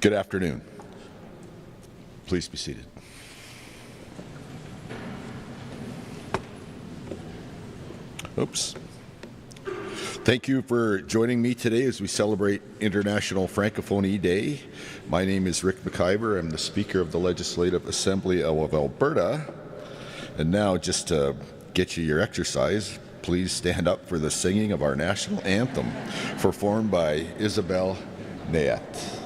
Good afternoon. Please be seated. Oops. Thank you for joining me today as we celebrate International Francophonie Day. My name is Rick McIver. I'm the Speaker of the Legislative Assembly of Alberta. And now, just to get you your exercise, please stand up for the singing of our national anthem, performed by Isabelle Nayette.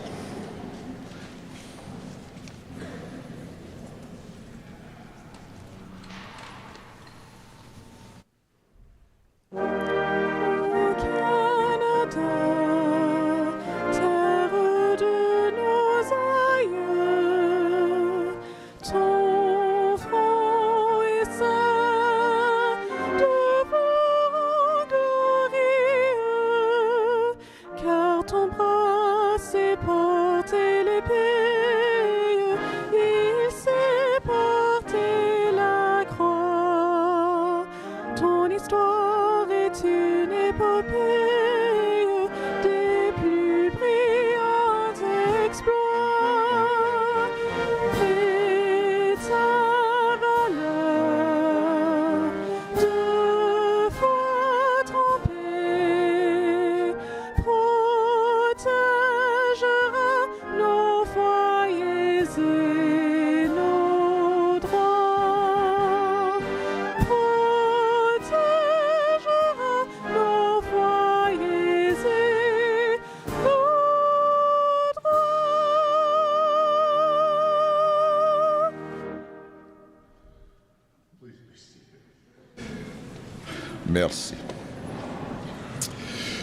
Merci.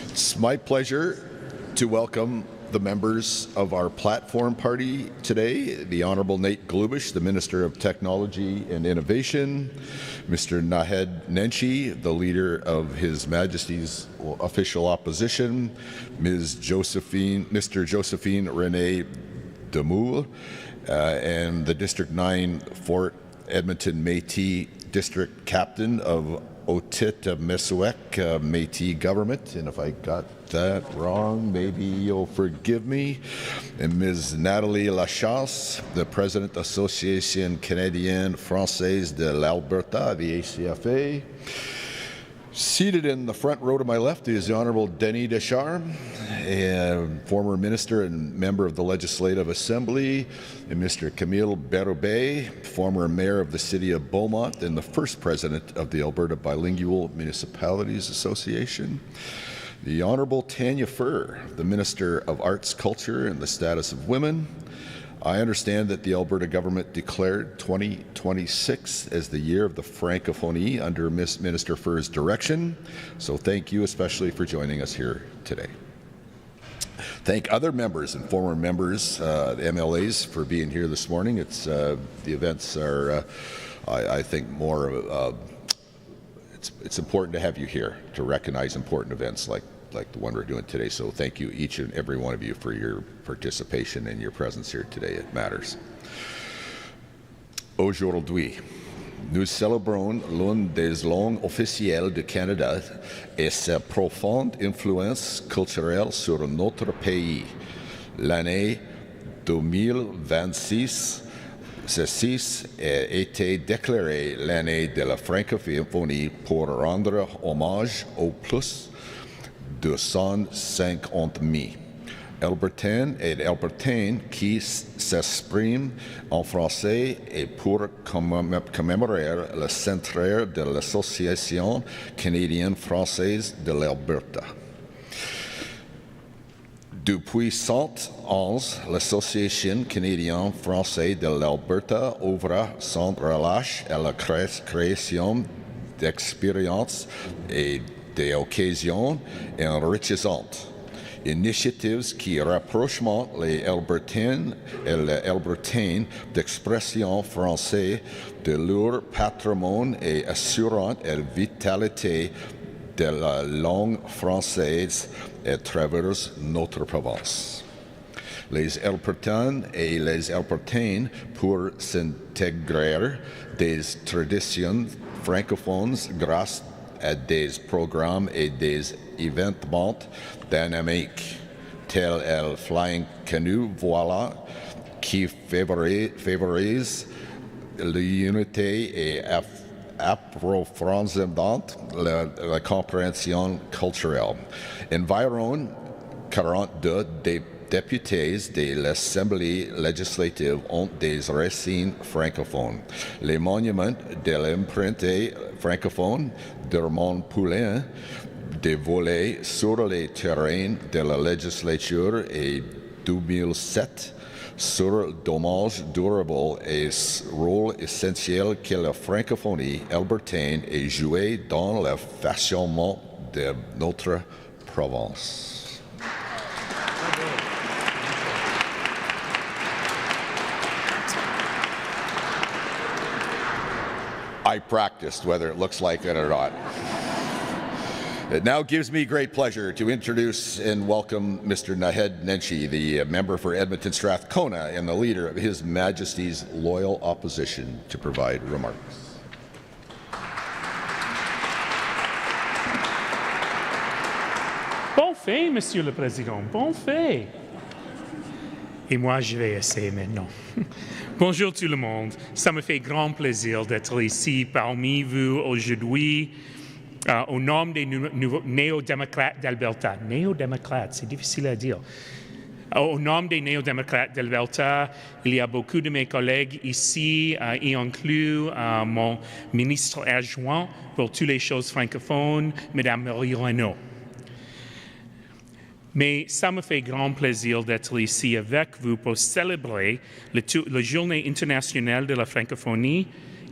It's my pleasure to welcome the members of our platform party today, the Honourable Nate Glubish, the Minister of Technology and Innovation, Mr. Naheed Nenshi, the Leader of His Majesty's Official Opposition, Mr. Josephine Renee Demoule, and the District 9 Fort Edmonton Métis District Captain of Otipemisiwak Métis Government, and if I got that wrong, maybe you'll forgive me, and Ms. Nathalie Lachasse, the President Association Canadienne Française de l'Alberta, the ACFA. Seated in the front row to my left is the Honourable Denis Deschamps, a former Minister and Member of the Legislative Assembly, and Mr. Camille Berube, former Mayor of the City of Beaumont and the first President of the Alberta Bilingual Municipalities Association. The Honourable Tanya Furr, the Minister of Arts, Culture and the Status of Women. I understand that the Alberta government declared 2026 as the year of the Francophonie under Minister Furr's direction, so thank you especially for joining us here today. Thank other members and former members, the MLAs, for being here this morning. It's the events are, I think, more. It's important to have you here to recognize important events like the one we're doing today. So thank you, each and every one of you, for your participation and your presence here today. It matters. Aujourd'hui, nous célébrons l'une des langues officielles du Canada et sa profonde influence culturelle sur notre pays. L'année 2026 Ceci a été déclaré l'année de la francophonie pour rendre hommage aux plus de 150 000 Albertains et Albertaines qui s'expriment en français et pour commémorer le centenaire de l'Association canadienne française de l'Alberta. Depuis 111, l'Association canadienne française de l'Alberta ouvre sans relâche à la création d'expériences et d'occasions enrichissantes. Initiatives qui rapprochent les Albertains et les Albertaines d'expression française de leur patrimoine et assurant la vitalité de la langue française à travers notre province. Les Albertains et les Albertaines pour s'intégrer des traditions francophones grâce à des programmes et des événements dynamiques tel el flying canoe voila, qui favorise l'unité et approfondissante la compréhension culturelle. Environ 42 députés de l'Assemblée législative ont des racines francophones. Les monuments de l'empreinte francophone d'Armand Poulain dévoilés sur les terrains de la législature et 2007 sur le dommage durable et rôle essentiel que la francophonie albertaine ait joué dans le façonnement de notre province. I practiced whether it looks like it or not. It now gives me great pleasure to introduce and welcome Mr. Naheed Nenshi, the member for Edmonton Strathcona and the leader of His Majesty's Loyal Opposition, to provide remarks. Bon fait, Monsieur le Président, bon fait. Et moi, je vais essayer maintenant. Bonjour tout le monde. Ça me fait grand plaisir d'être ici parmi vous aujourd'hui au nom des néo-démocrates d'Alberta. Néo-démocrates, c'est difficile à dire. Au nom des néo-démocrates d'Alberta, il y a beaucoup de mes collègues ici, y inclus mon ministre adjoint pour toutes les choses francophones, Mme Marie Renaud. Mais ça me fait grand plaisir d'être ici avec vous pour célébrer la Journée internationale de la francophonie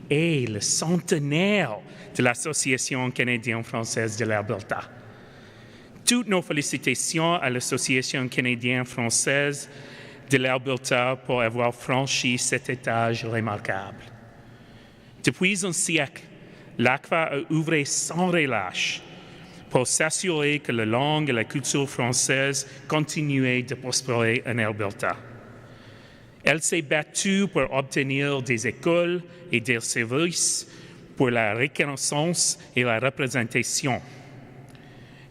et le centenaire de l'Association canadienne-française de l'Alberta. Toutes nos félicitations à l'Association canadienne-française de l'Alberta pour avoir franchi cet étage remarquable. Depuis un siècle, l'ACFA a œuvré sans relâche pour s'assurer que la langue et la culture française continuaient de prospérer en Alberta. Elle s'est battue pour obtenir des écoles et des services pour la reconnaissance et la représentation.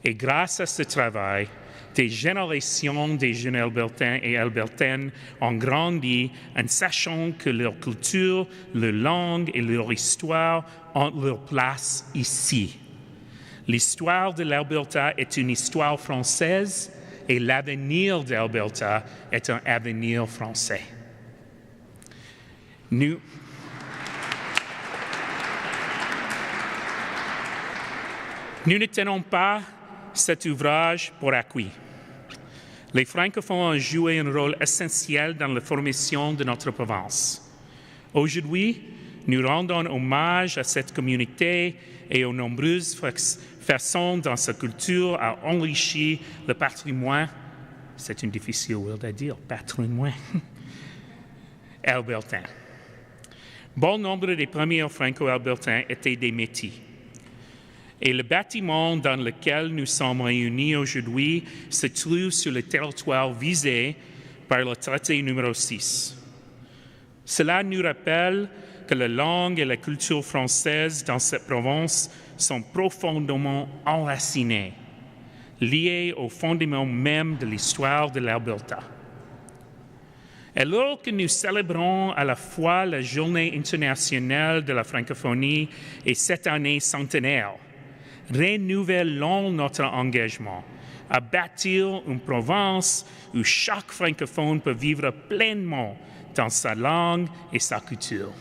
Et grâce à ce travail, des générations de jeunes Albertains et Albertaines ont grandi en sachant que leur culture, leur langue et leur histoire ont leur place ici. L'histoire de l'Alberta est une histoire française et l'avenir d'Alberta est un avenir français. Nous ne tenons pas cet ouvrage pour acquis. Les francophones ont joué un rôle essentiel dans la formation de notre province. Aujourd'hui, nous rendons hommage à cette communauté et aux nombreuses façons dont sa culture a enrichi le patrimoine, c'est une difficile word à dire, patrimoine, albertain. Bon nombre des premiers franco-albertains étaient des métis. Et le bâtiment dans lequel nous sommes réunis aujourd'hui se trouve sur le territoire visé par le traité numéro 6. Cela nous rappelle que la langue et la culture française dans cette province sont profondément enracinées, liées au fondement même de l'histoire de l'Alberta. Alors que nous célébrons à la fois la Journée internationale de la francophonie et cette année centenaire, renouvelons notre engagement à bâtir une province où chaque francophone peut vivre pleinement dans sa langue et sa culture.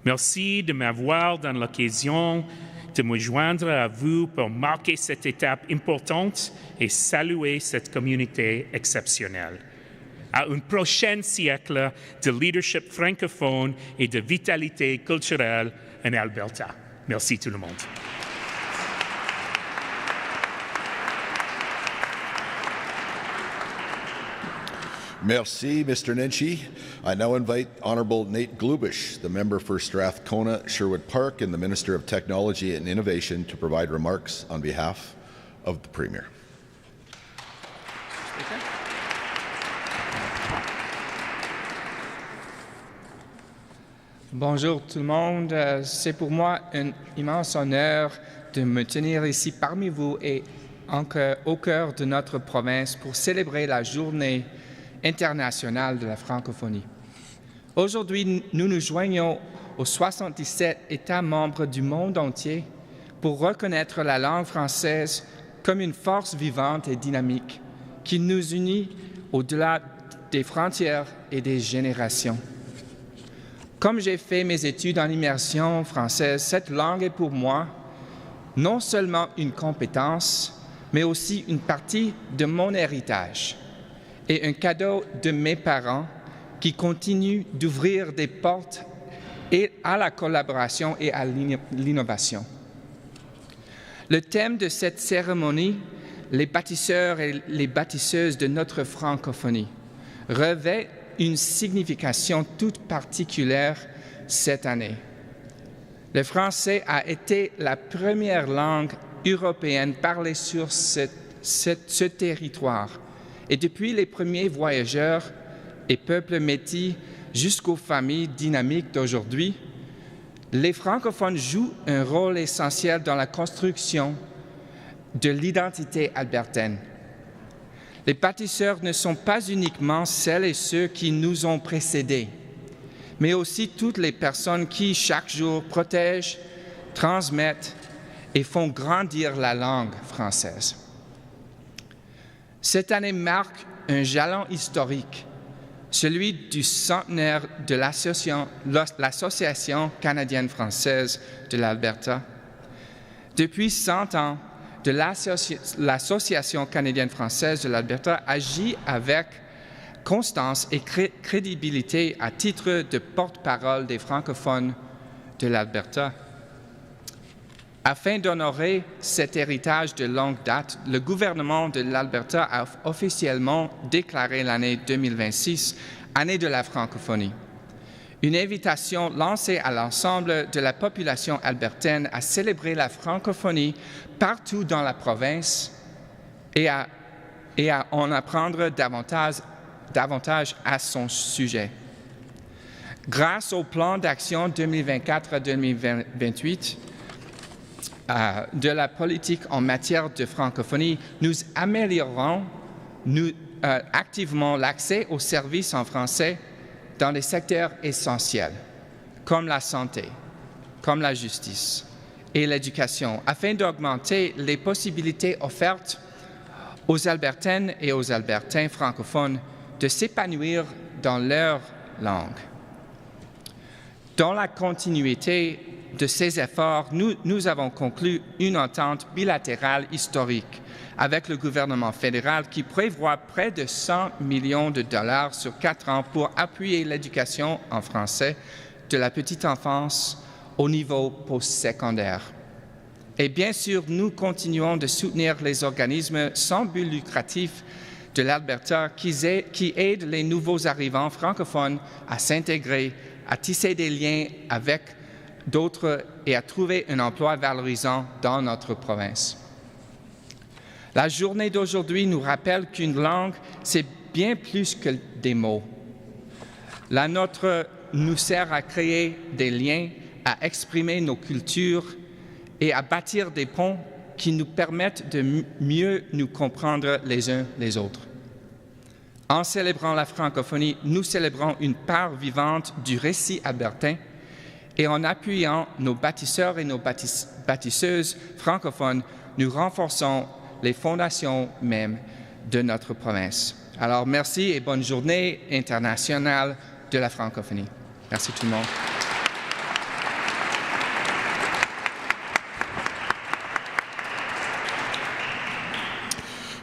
Merci de m'avoir donné l'occasion de me joindre à vous pour marquer cette étape importante et saluer cette communauté exceptionnelle. À un prochain siècle de leadership francophone et de vitalité culturelle en Alberta. Merci tout le monde. Merci, Mr. Nenshi. I now invite Honourable Nate Glubish, the member for Strathcona, Sherwood Park, and the Minister of Technology and Innovation, to provide remarks on behalf of the Premier. Bonjour tout le monde. C'est pour moi un immense honneur de me tenir ici parmi vous et au cœur de notre province pour célébrer la Journée internationale de la francophonie. Aujourd'hui, nous nous joignons aux 77 États membres du monde entier pour reconnaître la langue française comme une force vivante et dynamique qui nous unit au-delà des frontières et des générations. Comme j'ai fait mes études en immersion française, cette langue est pour moi non seulement une compétence, mais aussi une partie de mon héritage et un cadeau de mes parents qui continuent d'ouvrir des portes à la collaboration et à l'innovation. Le thème de cette cérémonie, les bâtisseurs et les bâtisseuses de notre francophonie, revêt une signification toute particulière cette année. Le français a été la première langue européenne parlée sur ce territoire. Et depuis les premiers voyageurs et peuples métis jusqu'aux familles dynamiques d'aujourd'hui, les francophones jouent un rôle essentiel dans la construction de l'identité albertaine. Les bâtisseurs ne sont pas uniquement celles et ceux qui nous ont précédés, mais aussi toutes les personnes qui, chaque jour, protègent, transmettent et font grandir la langue française. Cette année marque un jalon historique, celui du centenaire de l'Association canadienne-française de l'Alberta. Depuis 100 ans, l'Association canadienne-française de l'Alberta agit avec constance et crédibilité à titre de porte-parole des francophones de l'Alberta. Afin d'honorer cet héritage de longue date, le gouvernement de l'Alberta a officiellement déclaré l'année 2026 année de la francophonie. Une invitation lancée à l'ensemble de la population albertaine à célébrer la francophonie partout dans la province et à en apprendre davantage à son sujet. Grâce au plan d'action 2024-2028 de la politique en matière de francophonie, nous améliorons activement l'accès aux services en français dans des secteurs essentiels, comme la santé, comme la justice et l'éducation, afin d'augmenter les possibilités offertes aux Albertaines et aux Albertains francophones de s'épanouir dans leur langue. Dans la continuité de ces efforts, nous avons conclu une entente bilatérale historique avec le gouvernement fédéral qui prévoit près de 100 millions de dollars sur 4 ans pour appuyer l'éducation en français de la petite enfance au niveau postsecondaire. Et bien sûr, nous continuons de soutenir les organismes sans but lucratif de l'Alberta qui aident les nouveaux arrivants francophones à s'intégrer, à tisser des liens avec d'autres et à trouver un emploi valorisant dans notre province. La journée d'aujourd'hui nous rappelle qu'une langue, c'est bien plus que des mots. La nôtre nous sert à créer des liens, à exprimer nos cultures et à bâtir des ponts qui nous permettent de mieux nous comprendre les uns les autres. En célébrant la francophonie, nous célébrons une part vivante du récit albertain et en appuyant nos bâtisseurs et nos bâtisseuses francophones, nous renforçons les fondations mêmes de notre province. Alors, merci et bonne journée internationale de la francophonie. Merci tout le monde.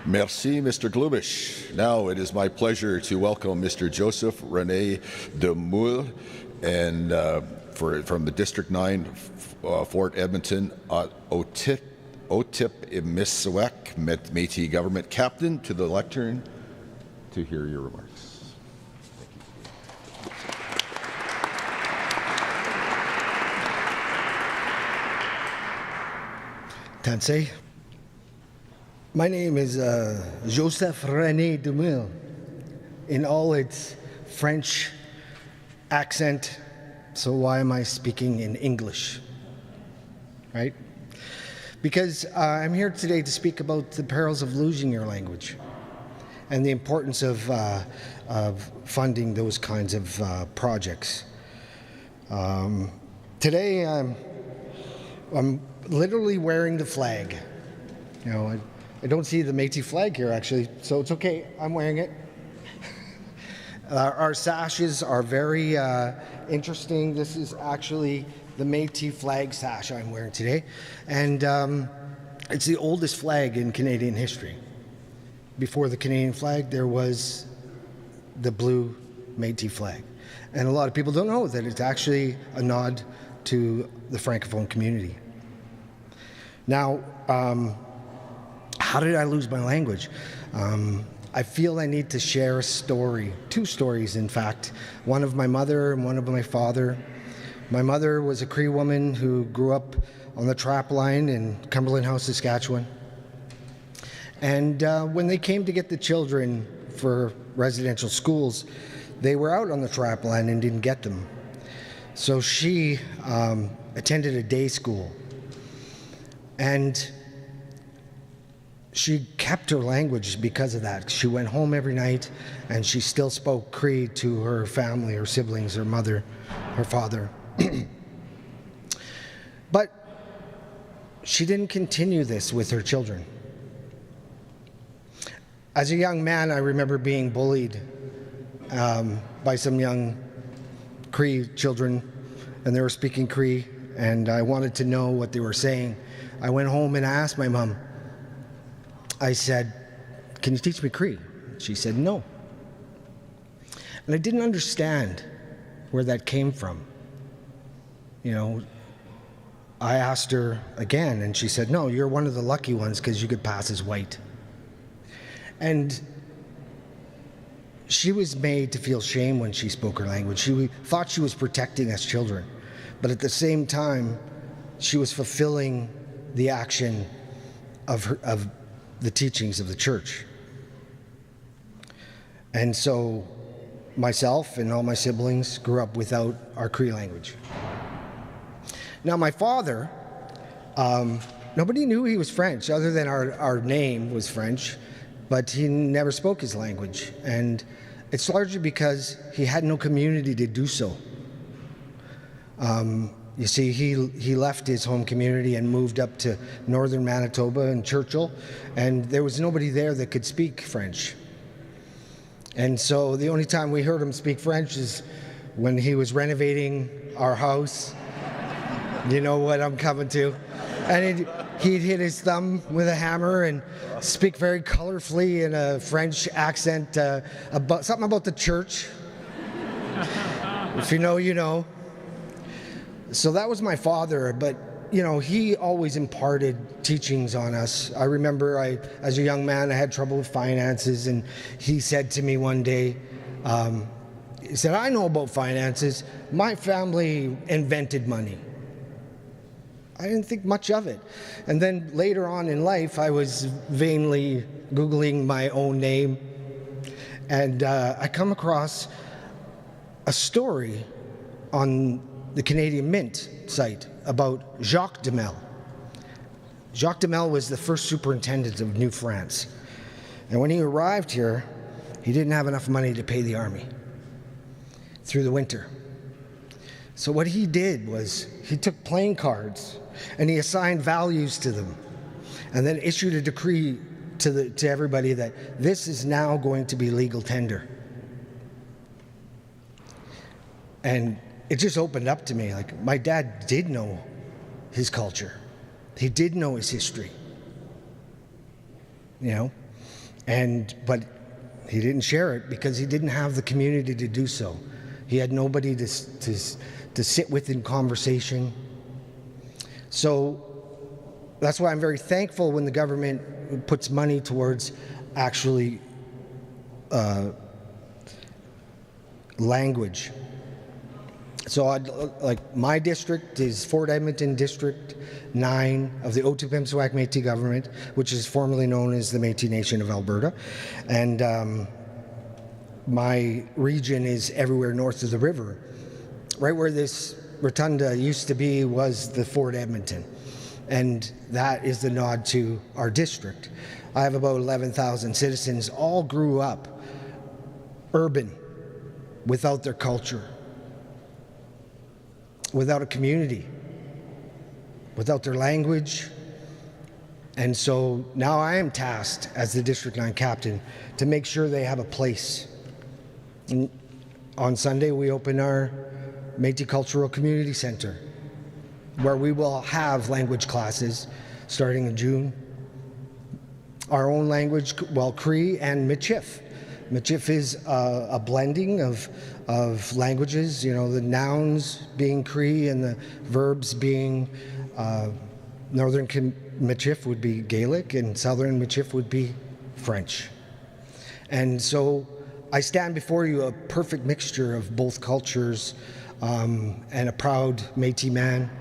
Merci, Mr. Glubish. Now it is my pleasure to welcome Mr. Joseph René de Moule and from the District 9 Fort Edmonton Otipemisiwak Métis Government Captain to the lectern to hear your remarks. Tansei. My name is Joseph René de Moule in all its French accent, so why am I speaking in English, right? because I'm here today to speak about the perils of losing your language and the importance of funding those kinds of projects. Today, I'm literally wearing the flag. You know, I don't see the Métis flag here, actually, so it's okay. I'm wearing it. Our sashes are very interesting. This is actually the Métis flag sash I'm wearing today, and it's the oldest flag in Canadian history. Before the Canadian flag, there was the blue Métis flag, and a lot of people don't know that it's actually a nod to the Francophone community. Now, how did I lose my language? I feel I need to share a story, two stories in fact, one of my mother and one of my father. My mother was a Cree woman who grew up on the trap line in Cumberland House, Saskatchewan. And when they came to get the children for residential schools, they were out on the trap line and didn't get them. So she attended a day school. And she kept her language because of that. She went home every night and she still spoke Cree to her family, her siblings, her mother, her father. But she didn't continue this with her children. As a young man, I remember being bullied by some young Cree children, and they were speaking Cree, and I wanted to know what they were saying. I went home and asked my mom. I said, "Can you teach me Cree?" She said, "No." And I didn't understand where that came from. You know, I asked her again, and she said, "No, you're one of the lucky ones because you could pass as white." And she was made to feel shame when she spoke her language. She thought she was protecting us children, but at the same time, she was fulfilling the action of the teachings of the church. And so myself and all my siblings grew up without our Cree language. Now my father, nobody knew he was French other than our name was French, but he never spoke his language. And it's largely because he had no community to do so. You see, he left his home community and moved up to northern Manitoba and Churchill, and there was nobody there that could speak French. And so the only time we heard him speak French is when he was renovating our house. You know what I'm coming to. And he'd hit his thumb with a hammer and speak very colorfully in a French accent about something about the church. If you know, you know. So that was my father, but you know, he always imparted teachings on us. I remember as a young man, I had trouble with finances, and he said to me one day, he said, "I know about finances. My family invented money." I didn't think much of it. And then later on in life, I was vainly Googling my own name, and I come across a story on the Canadian Mint site about Jacques Demel. Jacques Demel was the first superintendent of New France. And when he arrived here, he didn't have enough money to pay the army through the winter. So what he did was he took playing cards and he assigned values to them and then issued a decree to everybody that this is now going to be legal tender. And it just opened up to me, like my dad did know his culture. He did know his history, you know, but he didn't share it because he didn't have the community to do so. He had nobody to sit with in conversation. So that's why I'm very thankful when the government puts money towards actually language. So like my district is Fort Edmonton District 9 of the Otipemisiwak Métis government, which is formerly known as the Métis Nation of Alberta. And my region is everywhere north of the river. Right where this rotunda used to be was the Fort Edmonton. And that is the nod to our district. I have about 11,000 citizens, all grew up urban, without their culture, without a community, without their language. And so now I am tasked as the District 9 captain to make sure they have a place. And on Sunday, we open our Multicultural Community Center, where we will have language classes starting in June. Our own language, well, Cree and Michif. Michif is a blending of languages, you know, the nouns being Cree and the verbs being Northern Michif would be Gaelic and Southern Michif would be French. And so I stand before you a perfect mixture of both cultures and a proud Métis man.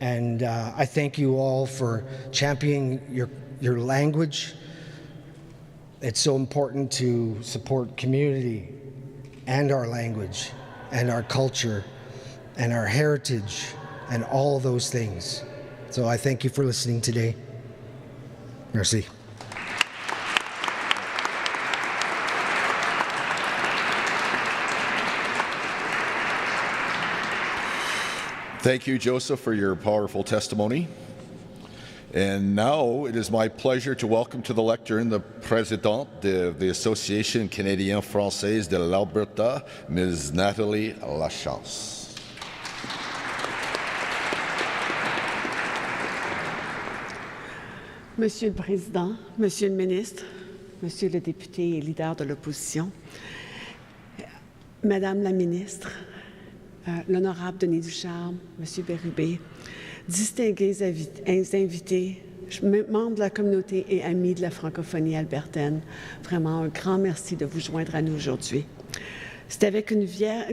And I thank you all for championing your language. It's so important to support community and our language and our culture and our heritage and all of those things. So I thank you for listening today. Merci. Thank you, Joseph, for your powerful testimony. And now it is my pleasure to welcome to the lectern the Presidente of the Association Canadienne-Française de l'Alberta, Ms. Nathalie Lachance. Monsieur le Président, Monsieur le Ministre, Monsieur le député et leader de l'opposition, Madame la Ministre, l'honorable Denis Ducharme, Monsieur Bérubé, distingués invités, membres de la communauté et amis de la francophonie albertaine, vraiment un grand merci de vous joindre à nous aujourd'hui. C'est avec une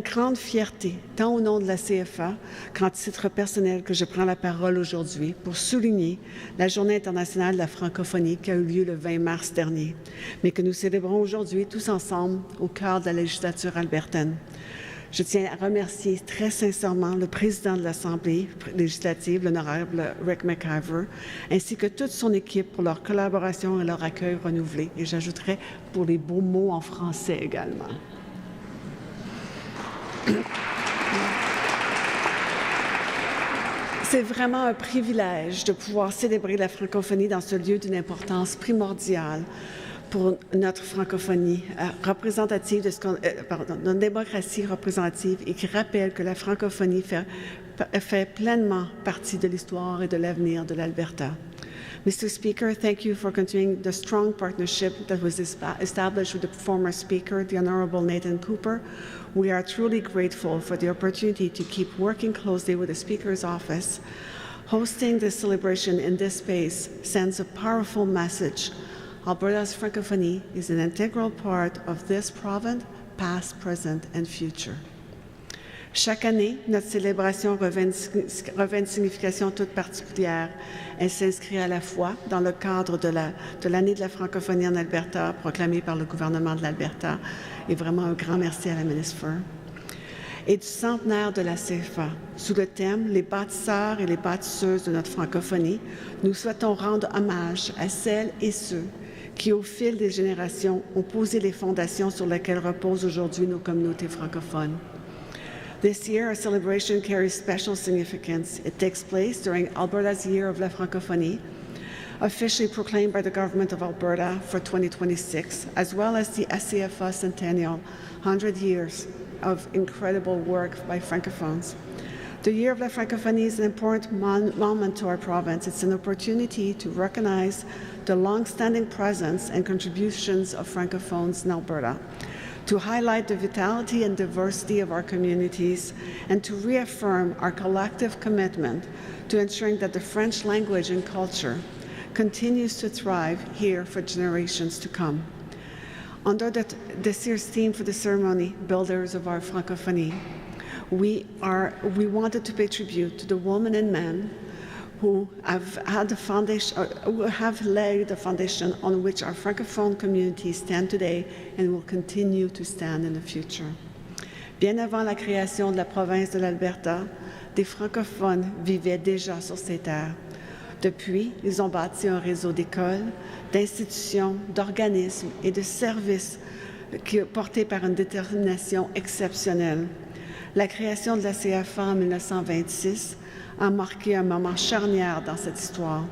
grande fierté, tant au nom de la CFA qu'en titre personnel, que je prends la parole aujourd'hui pour souligner la Journée internationale de la francophonie qui a eu lieu le 20 mars dernier, mais que nous célébrons aujourd'hui tous ensemble au cœur de la législature albertaine. Je tiens à remercier très sincèrement le président de l'Assemblée législative, l'honorable Rick McIver, ainsi que toute son équipe pour leur collaboration et leur accueil renouvelé. Et j'ajouterai pour les beaux mots en français également. C'est vraiment un privilège de pouvoir célébrer la francophonie dans ce lieu d'une importance primordiale pour notre francophonie représentative de notre démocratie représentative et qui rappelle que la francophonie fait pleinement partie de l'histoire et de l'avenir de l'Alberta. Mr. Speaker, thank you for continuing the strong partnership that was established with the former Speaker, the Honourable Nathan Cooper. We are truly grateful for the opportunity to keep working closely with the Speaker's office. Hosting this celebration in this space sends a powerful message. Alberta's francophonie is an integral part of this province, past, present, and future. Chaque année, notre célébration revêt une signification toute particulière. Elle s'inscrit à la fois dans le cadre de l'année de la francophonie en Alberta, proclamée par le gouvernement de l'Alberta, et vraiment un grand merci à la ministre Fur, et du centenaire de la CFA. Sous le thème « Les bâtisseurs et les bâtisseuses de notre francophonie », nous souhaitons rendre hommage à celles et ceux qui, au fil des générations, ont posé les fondations sur lesquelles reposent aujourd'hui nos communautés francophones. This year, our celebration carries special significance. It takes place during Alberta's Year of la Francophonie, officially proclaimed by the Government of Alberta for 2026, as well as the SCFA Centennial, 100 years of incredible work by Francophones. The Year of la Francophonie is an important moment to our province. It's an opportunity to recognize the long-standing presence and contributions of Francophones in Alberta, to highlight the vitality and diversity of our communities, and to reaffirm our collective commitment to ensuring that the French language and culture continues to thrive here for generations to come. Under this year's theme for the ceremony, Builders of Our Francophonie, we wanted to pay tribute to the women and men who have laid the foundation on which our Francophone communities stand today and will continue to stand in the future. Bien avant la création de la province de l'Alberta, des francophones vivaient déjà sur ces terres. Depuis, ils ont bâti un réseau d'écoles, d'institutions, d'organismes et de services portés par une détermination exceptionnelle. La création de la CFA en 1926 a marqué un moment charnière dans cette histoire.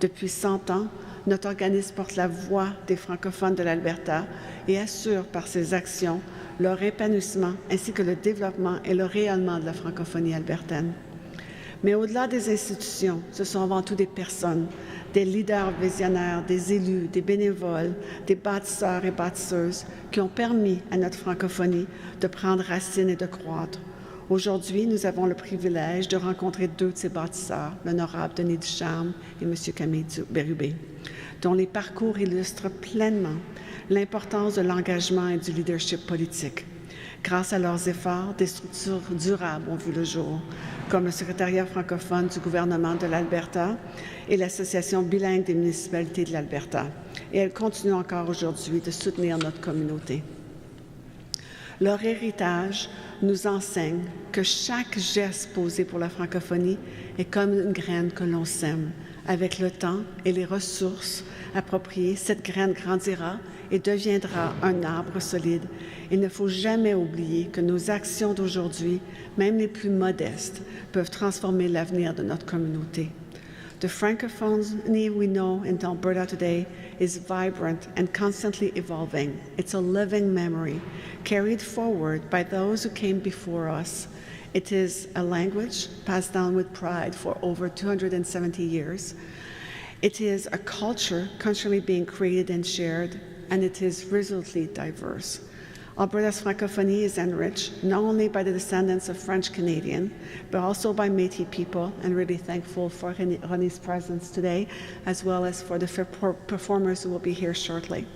Depuis 100 ans, notre organisme porte la voix des francophones de l'Alberta et assure par ses actions leur épanouissement ainsi que le développement et le rayonnement de la francophonie albertaine. Mais au-delà des institutions, ce sont avant tout des personnes, des leaders visionnaires, des élus, des bénévoles, des bâtisseurs et bâtisseuses qui ont permis à notre francophonie de prendre racine et de croître. Aujourd'hui, nous avons le privilège de rencontrer deux de ces bâtisseurs, l'honorable Denis Ducharme et M. Camille Bérubé, dont les parcours illustrent pleinement l'importance de l'engagement et du leadership politique. Grâce à leurs efforts, des structures durables ont vu le jour, comme le secrétariat francophone du gouvernement de l'Alberta et l'Association bilingue des municipalités de l'Alberta. Et elles continuent encore aujourd'hui de soutenir notre communauté. Leur héritage nous enseigne que chaque geste posé pour la francophonie est comme une graine que l'on sème. Avec le temps et les ressources appropriées, cette graine grandira et deviendra un arbre solide. Il ne faut jamais oublier que nos actions d'aujourd'hui, même les plus modestes, peuvent transformer l'avenir de notre communauté. The Francophonie we know in Alberta today is vibrant and constantly evolving. It's a living memory, carried forward by those who came before us. It is a language passed down with pride for over 270 years. It is a culture constantly being created and shared, and it is resolutely diverse. Alberta's Francophonie is enriched not only by the descendants of French Canadian, but also by Métis people, and really thankful for René's presence today, as well as for the performers who will be here shortly.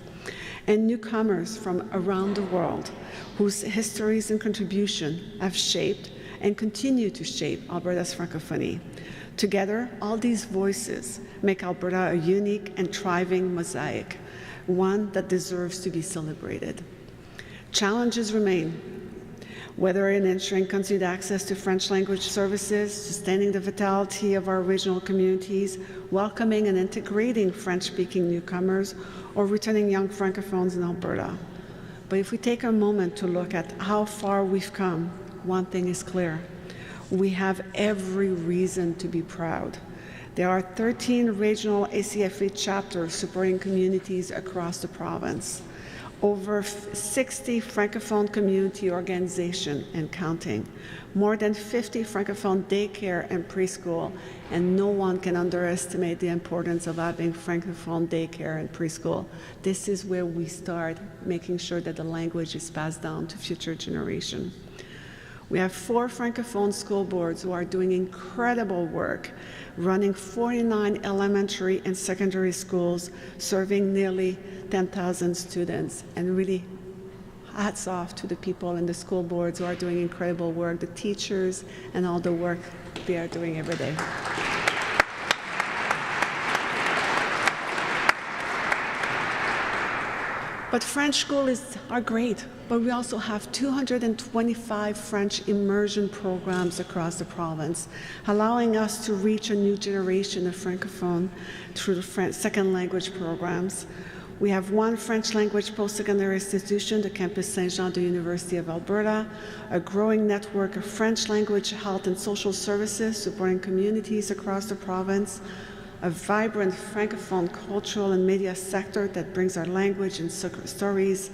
And newcomers from around the world, whose histories and contribution have shaped and continue to shape Alberta's Francophonie. Together, all these voices make Alberta a unique and thriving mosaic, one that deserves to be celebrated. Challenges remain, whether in ensuring continued access to French language services, sustaining the vitality of our regional communities, welcoming and integrating French-speaking newcomers, or returning young Francophones in Alberta. But if we take a moment to look at how far we've come, one thing is clear. We have every reason to be proud. There are 13 regional ACFA chapters supporting communities across the province. Over 60 Francophone community organizations and counting, more than 50 Francophone daycare and preschool, and no one can underestimate the importance of having Francophone daycare and preschool. This is where we start making sure that the language is passed down to future generations. We have 4 Francophone school boards who are doing incredible work, running 49 elementary and secondary schools, serving nearly 10,000 students, and really hats off to the people in the school boards who are doing incredible work, the teachers, and all the work they are doing every day. But French schools are great, but we also have 225 French immersion programs across the province, allowing us to reach a new generation of Francophone through the second language programs. We have 1 French language post-secondary institution, the Campus Saint-Jean de University of Alberta, a growing network of French language health and social services supporting communities across the province, a vibrant Francophone cultural and media sector that brings our language and stories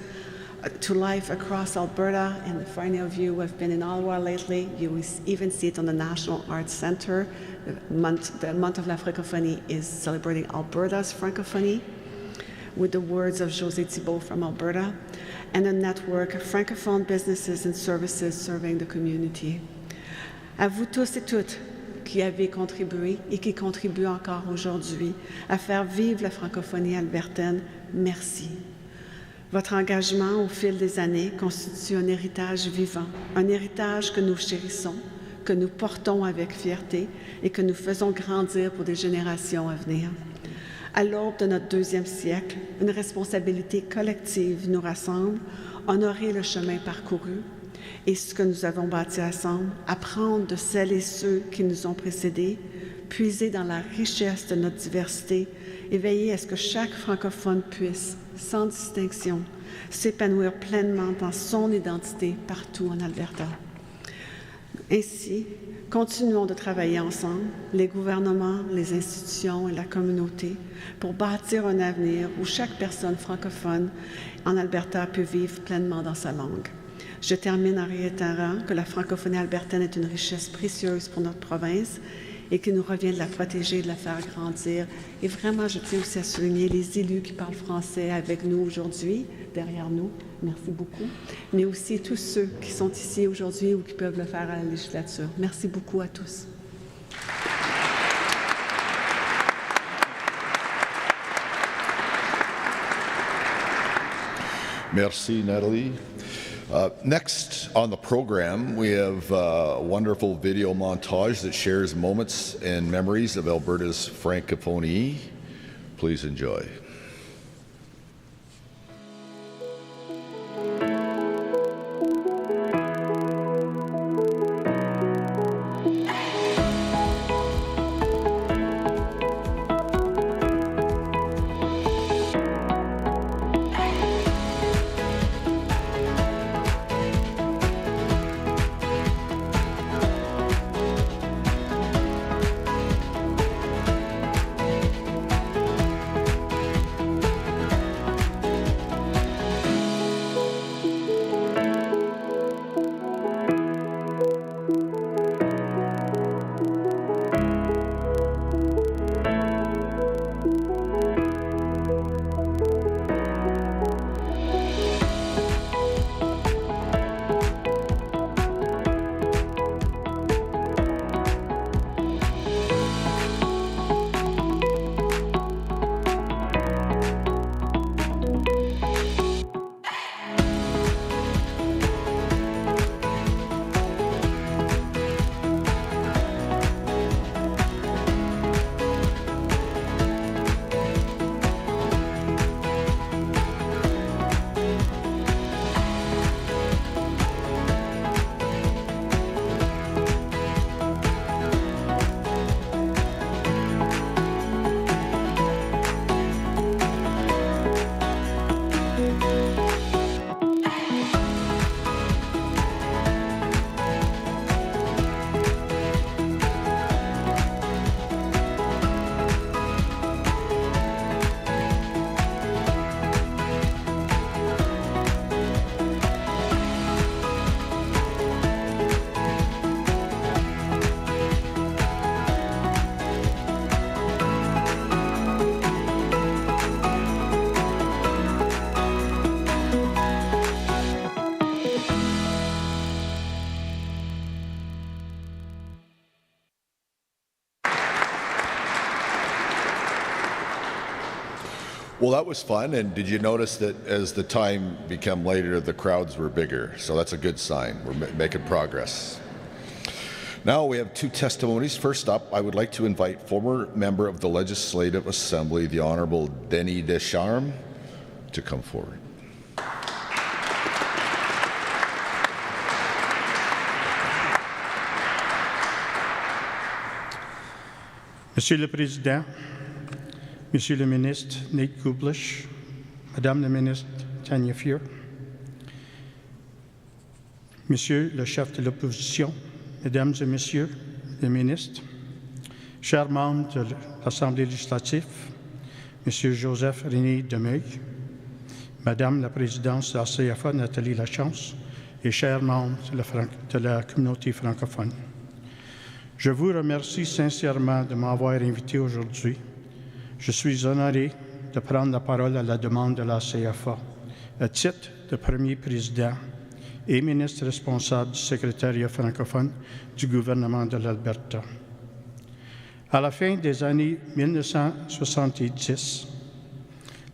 to life across Alberta. And for any of you who have been in Ottawa lately, you will even see it on the National Arts Centre. The month of la Francophonie is celebrating Alberta's Francophonie, with the words of José Thibault from Alberta, and a network of Francophone businesses and services serving the community. À vous tous et toutes qui avez contribué et qui contribuent encore aujourd'hui à faire vivre la francophonie albertaine, merci. Votre engagement au fil des années constitue un héritage vivant, un héritage que nous chérissons, que nous portons avec fierté et que nous faisons grandir pour des générations à venir. À l'aube de notre 2e siècle, une responsabilité collective nous rassemble, honorer le chemin parcouru, et ce que nous avons bâti ensemble, apprendre de celles et ceux qui nous ont précédés, puiser dans la richesse de notre diversité et veiller à ce que chaque francophone puisse, sans distinction, s'épanouir pleinement dans son identité partout en Alberta. Ainsi, continuons de travailler ensemble, les gouvernements, les institutions et la communauté, pour bâtir un avenir où chaque personne francophone en Alberta peut vivre pleinement dans sa langue. Je termine en réitérant que la francophonie albertaine est une richesse précieuse pour notre province et qu'il nous revient de la protéger et de la faire grandir. Et vraiment, je tiens aussi à souligner les élus qui parlent français avec nous aujourd'hui, derrière nous. Merci beaucoup. Mais aussi tous ceux qui sont ici aujourd'hui ou qui peuvent le faire à la législature. Merci beaucoup à tous. Merci, Nathalie. Next on the program, we have a wonderful video montage that shares moments and memories of Alberta's Francophonie. Please enjoy. Well, that was fun, and did you notice that as the time became later, the crowds were bigger? So that's a good sign. We're making progress. Now we have two testimonies. First up, I would like to invite former member of the Legislative Assembly, the Honourable Denis Descharmes, to come forward. Monsieur le Président, Monsieur le ministre Nate Glubish, Madame la ministre Tanya Fuhr, Monsieur le chef de l'opposition, Mesdames et Messieurs les ministres, chers membres de l'Assemblée législative, Monsieur Joseph René Demeuil, Madame la présidente de la CFA Nathalie Lachance et chers membres de la communauté francophone. Je vous remercie sincèrement de m'avoir invité aujourd'hui. Je suis honoré de prendre la parole à la demande de la CFA, à titre de premier président et ministre responsable du secrétariat francophone du gouvernement de l'Alberta. À la fin des années 1970,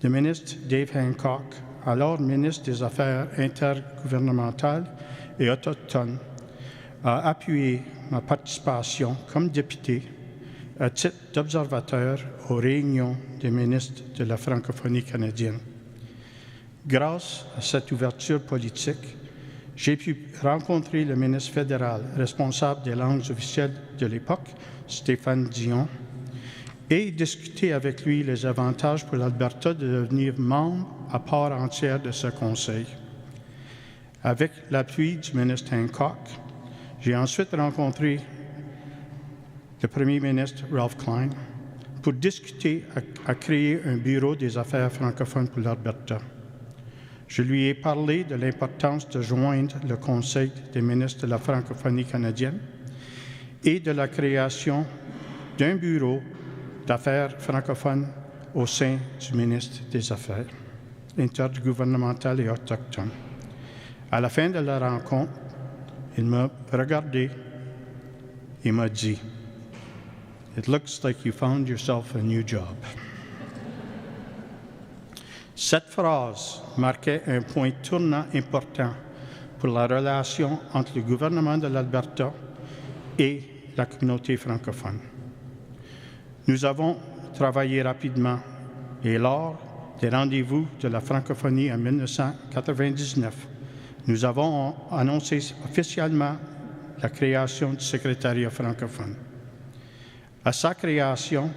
le ministre Dave Hancock, alors ministre des Affaires intergouvernementales et autochtones, a appuyé ma participation comme député à titre d'observateur aux réunions des ministres de la francophonie canadienne. Grâce à cette ouverture politique, J'ai pu rencontrer le ministre fédéral responsable des langues officielles de l'époque, Stéphane Dion, et discuter avec lui les avantages pour l'Alberta de devenir membre à part entière de ce conseil. Avec l'appui du ministre Hancock, j'ai ensuite rencontré le premier ministre Ralph Klein pour discuter à créer un bureau des affaires francophones pour l'Alberta. Je lui ai parlé de l'importance de joindre le Conseil des ministres de la francophonie canadienne et de la création d'un bureau d'affaires francophones au sein du ministre des Affaires intergouvernementales et autochtones. À la fin de la rencontre, il m'a regardé et m'a dit, « It looks like you found yourself a new job. » Cette phrase marquait un point tournant important pour la relation entre le gouvernement de l'Alberta et la communauté francophone. Nous avons travaillé rapidement et lors des rendez-vous de la francophonie en 1999, nous avons annoncé officiellement la création du secrétariat francophone. À sa création,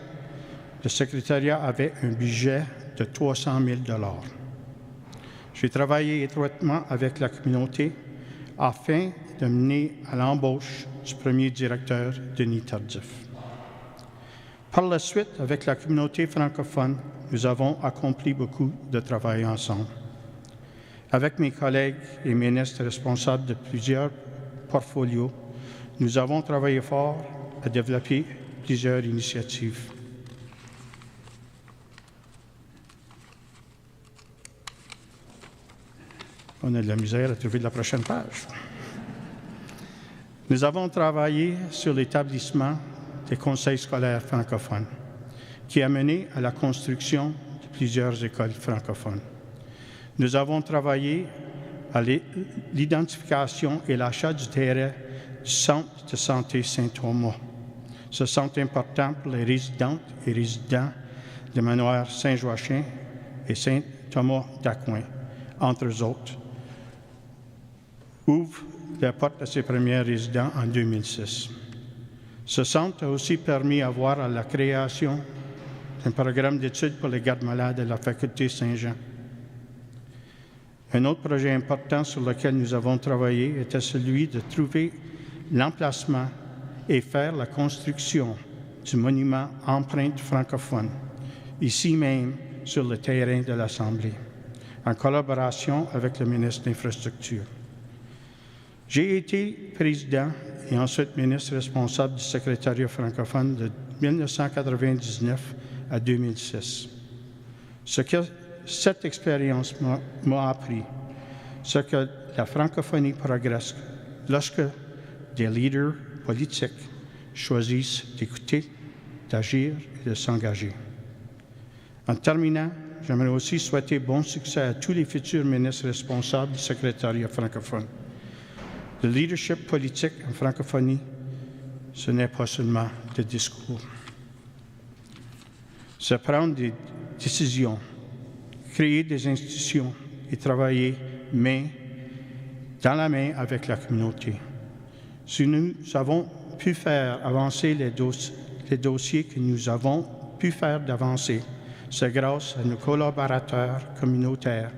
le secrétariat avait un budget de 300 000 $. J'ai travaillé étroitement avec la communauté afin de mener à l'embauche du premier directeur, Denis Tardif. Par la suite, avec la communauté francophone, nous avons accompli beaucoup de travail ensemble. Avec mes collègues et ministres responsables de plusieurs portfolios, nous avons travaillé fort à développer plusieurs initiatives. On a de la misère à trouver la prochaine page. Nous avons travaillé sur l'établissement des conseils scolaires francophones, qui a mené à la construction de plusieurs écoles francophones. Nous avons travaillé à l'identification et l'achat du terrain du Centre de santé Saint-Thomas. Ce centre important pour les résidentes et résidents de manoir Saint-Joachim et Saint-Thomas d'Aquin, entre autres, ouvre la porte à ses premiers résidents en 2006. Ce centre a aussi permis à voir à la création d'un programme d'études pour les gardes malades à la faculté Saint-Jean. Un autre projet important sur lequel nous avons travaillé était celui de trouver l'emplacement et faire la construction du monument empreinte francophone, ici même sur le terrain de l'Assemblée, en collaboration avec le ministre de l'Infrastructure. J'ai été président et ensuite ministre responsable du secrétariat francophone de 1999 à 2006. Ce que cette expérience m'a appris, c'est que la francophonie progresse lorsque des leaders politiques choisissent d'écouter, d'agir et de s'engager. En terminant, j'aimerais aussi souhaiter bon succès à tous les futurs ministres responsables du secrétariat francophone. Le leadership politique en francophonie, ce n'est pas seulement des discours. C'est prendre des décisions, créer des institutions et travailler main dans la main avec la communauté. Si nous avons pu faire avancer les dossiers que nous avons pu faire d'avancer, c'est grâce à nos collaborateurs communautaires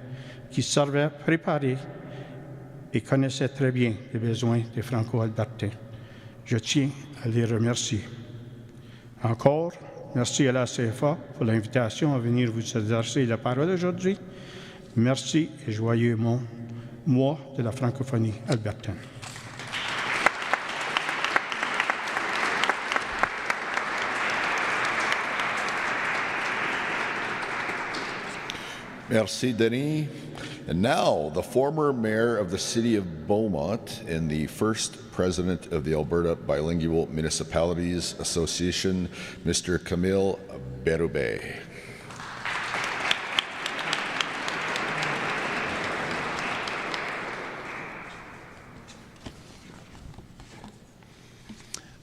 qui savaient préparer et connaissaient très bien les besoins des Franco-Albertains. Je tiens à les remercier. Encore, merci à la CFA pour l'invitation à venir vous adresser la parole aujourd'hui. Merci et joyeux mois de la francophonie albertaine. Merci, Denis. And now, the former mayor of the city of Beaumont and the first president of the Alberta Bilingual Municipalities Association, Mr. Camille Berube.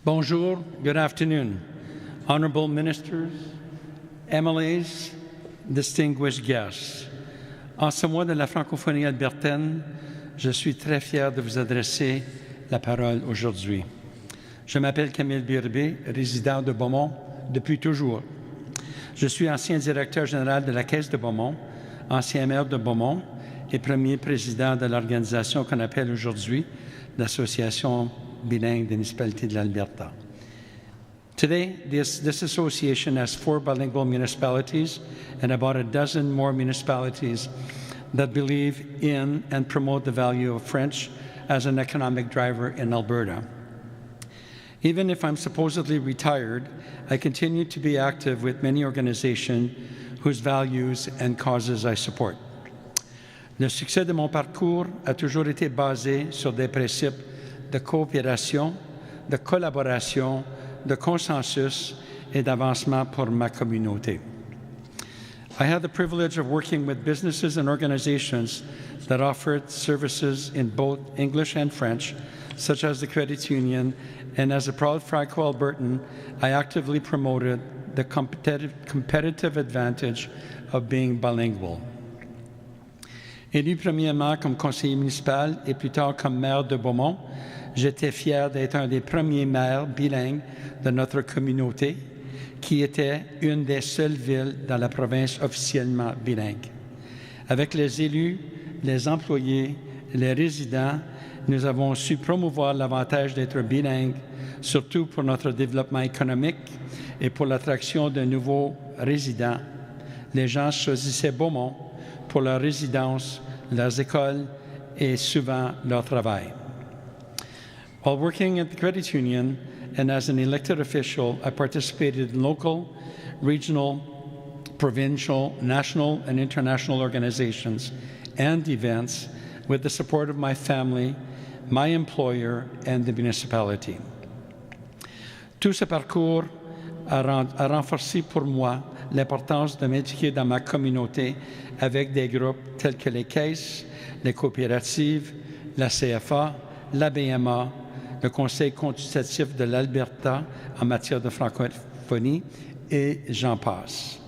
Bonjour, good afternoon. Honorable ministers, MLAs, distinguished guests. En ce mois de la francophonie albertaine, je suis très fier de vous adresser la parole aujourd'hui. Je m'appelle Camille Birbé, résident de Beaumont depuis toujours. Je suis ancien directeur général de la Caisse de Beaumont, ancien maire de Beaumont et premier président de l'organisation qu'on appelle aujourd'hui l'Association bilingue des municipalités de l'Alberta. Today, this association has 4 bilingual municipalities and about a dozen more municipalities that believe in and promote the value of French as an economic driver in Alberta. Even if I'm supposedly retired, I continue to be active with many organizations whose values and causes I support. Le succès de mon parcours a toujours été basé sur des principes de coopération, de collaboration, de consensus et d'avancement pour ma communauté. I had the privilege of working with businesses and organizations that offered services in both English and French, such as the Credit Union, and as a proud Franco-Albertan, I actively promoted the competitive advantage of being bilingual. Élu premièrement comme conseiller municipal et plus tard comme maire de Beaumont, j'étais fier d'être un des premiers maires bilingues de notre communauté, qui était une des seules villes dans la province officiellement bilingue. Avec les élus, les employés, les résidents, nous avons su promouvoir l'avantage d'être bilingue, surtout pour notre développement économique et pour l'attraction de nouveaux résidents. Les gens choisissaient Beaumont pour leur résidence, leurs écoles et souvent leur travail. While working at the Credit Union and as an elected official, I participated in local, regional, provincial, national, and international organizations and events with the support of my family, my employer, and the municipality. Tout ce parcours a renforcé pour moi l'importance de m'impliquer dans ma communauté avec des groupes tels que les caisses, les coopératives, la CFA, la BMA, le Conseil consultatif de l'Alberta en matière de francophonie, et j'en passe.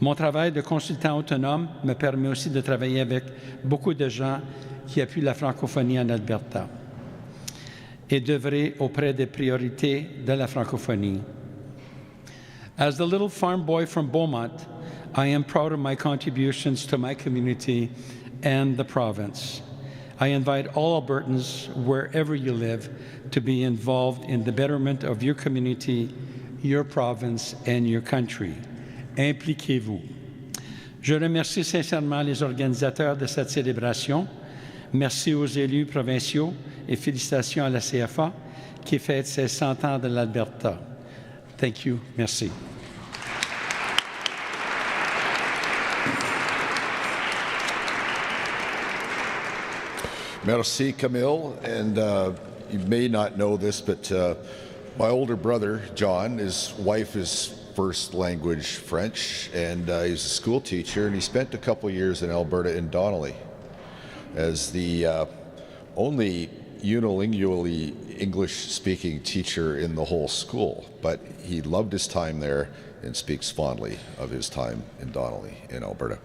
Mon travail de consultant autonome me permet aussi de travailler avec beaucoup de gens qui appuient la francophonie en Alberta et d'œuvrer auprès des priorités de la francophonie. As the little farm boy from Beaumont, I am proud of my contributions to my community and the province. I invite all Albertans, wherever you live, to be involved in the betterment of your community, your province, and your country. Impliquez-vous. Je remercie sincèrement les organisateurs de cette célébration. Merci aux élus provinciaux et félicitations à la CFA qui fête ses 100 ans de l'Alberta. Thank you. Merci. Merci, Camille. And you may not know this, but my older brother, John, his wife is first language French, and he's a school teacher, and he spent a couple years in Alberta in Donnelly as the only unilingually English-speaking teacher in the whole school. But he loved his time there and speaks fondly of his time in Donnelly in Alberta.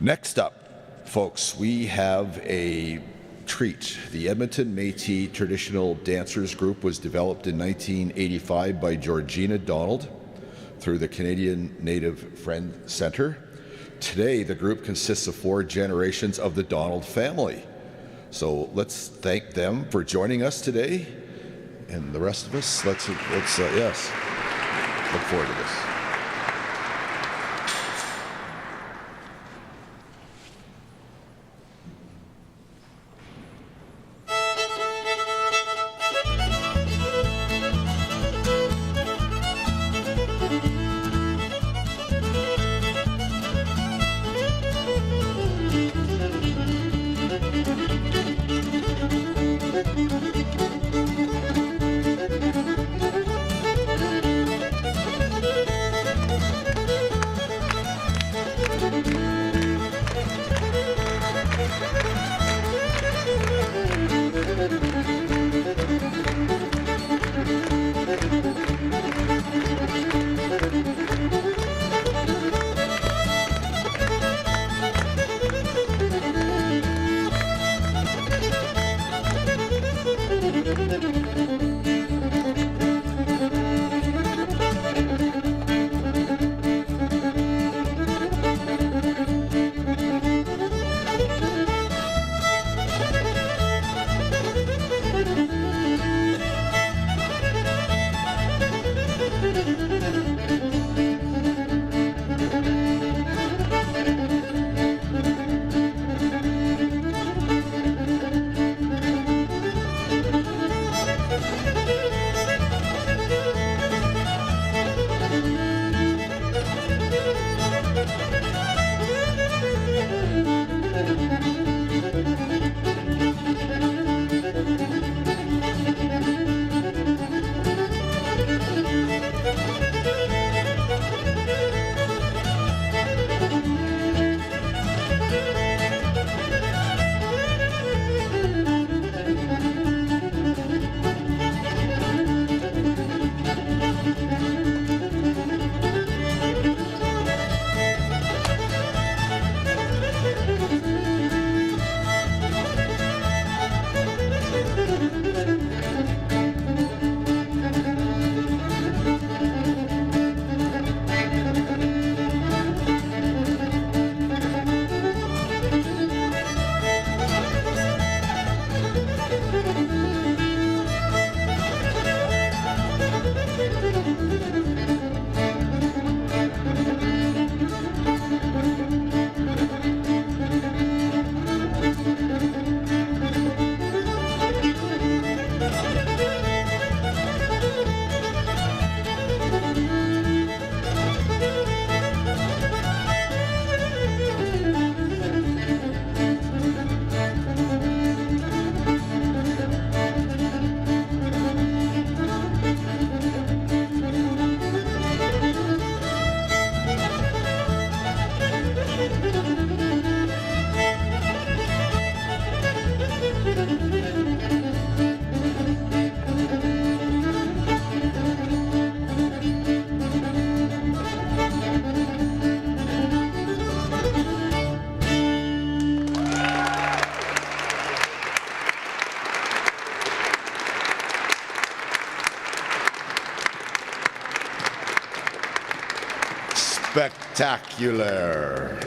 Next up, folks, we have a treat. The Edmonton Métis Traditional Dancers Group was developed in 1985 by Georgina Donald through the Canadian Native Friend Centre. Today, the group consists of 4 generations of the Donald family. So let's thank them for joining us today, and the rest of us, let's yes, look forward to this. Spectacular.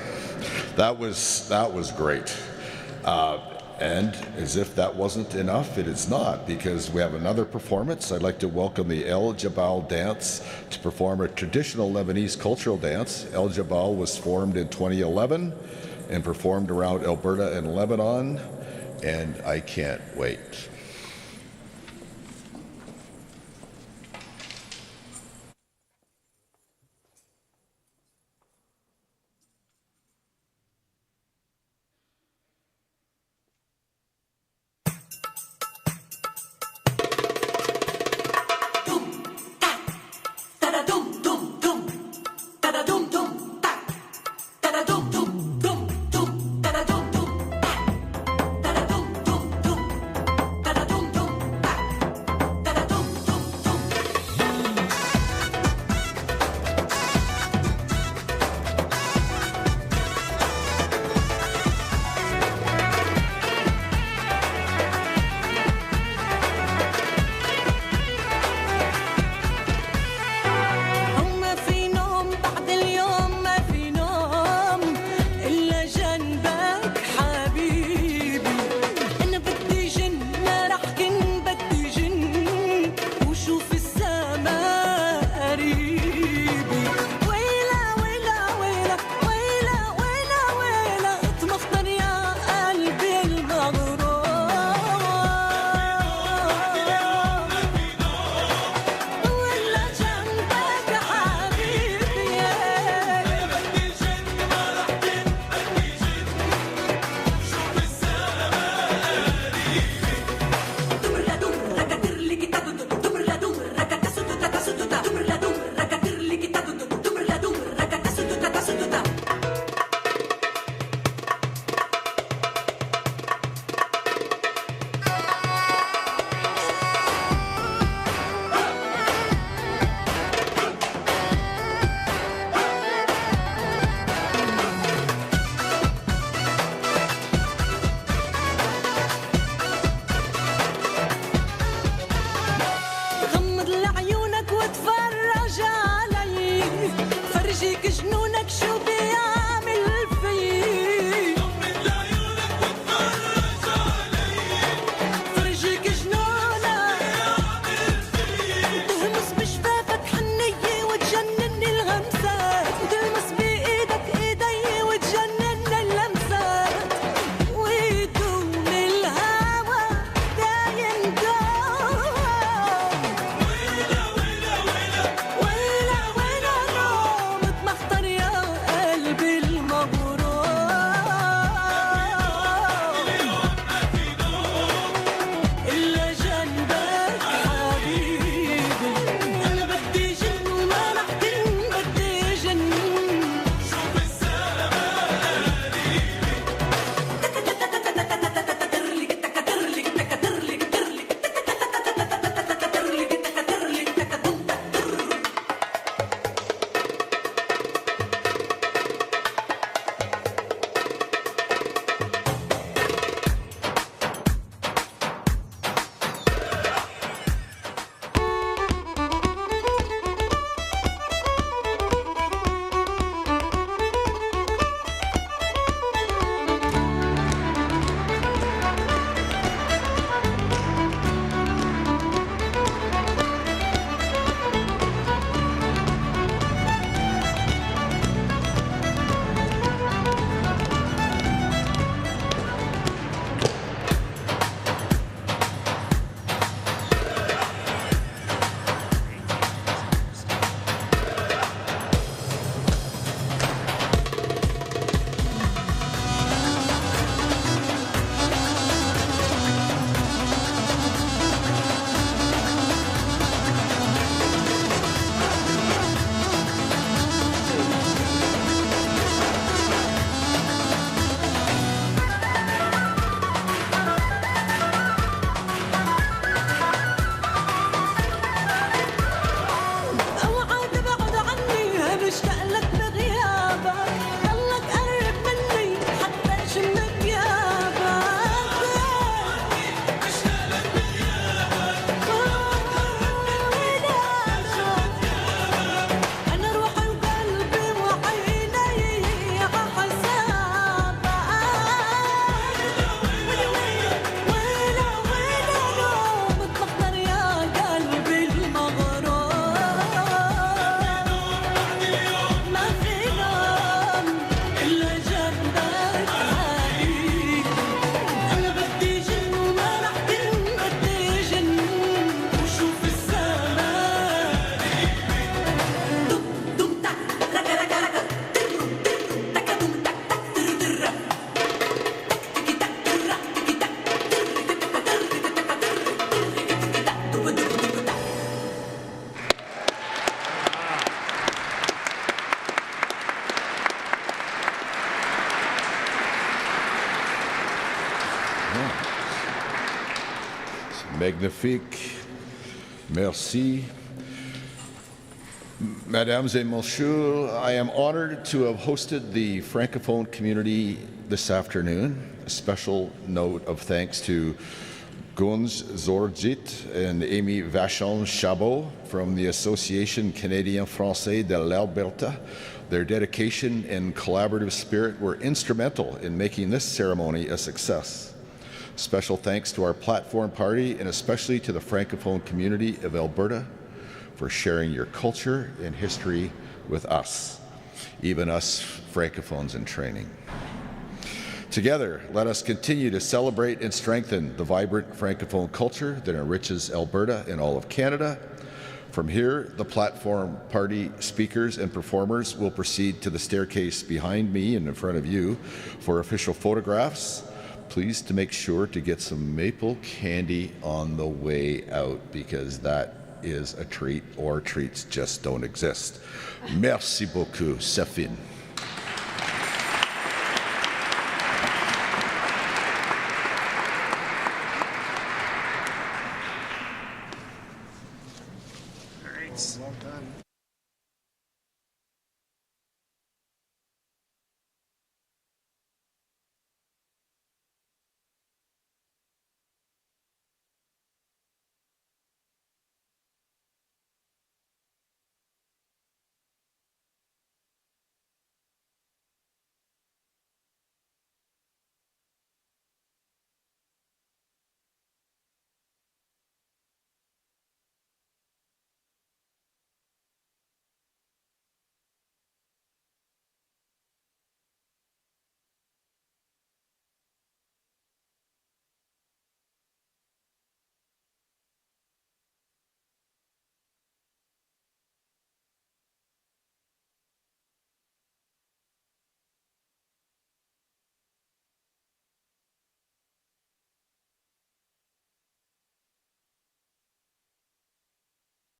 That was great. And as if that wasn't enough, it is not, because we have another performance. I'd like to welcome the El Jabal dance to perform a traditional Lebanese cultural dance. El Jabal was formed in 2011 and performed around Alberta and Lebanon, and I can't wait. ويلا نومة مختار يا Magnifique. Merci. Mesdames et Messieurs, I am honored to have hosted the Francophone community this afternoon. A special note of thanks to Gunz Zorjit and Amy Vachon-Chabot from the Association Canadien-Français de l'Alberta. Their dedication and collaborative spirit were instrumental in making this ceremony a success. Special thanks to our platform party and especially to the Francophone community of Alberta for sharing your culture and history with us, even us Francophones in training. Together, let us continue to celebrate and strengthen the vibrant Francophone culture that enriches Alberta and all of Canada. From here, the platform party speakers and performers will proceed to the staircase behind me and in front of you for official photographs. Please to make sure to get some maple candy on the way out because that is a treat or treats just don't exist. Merci beaucoup, Safine.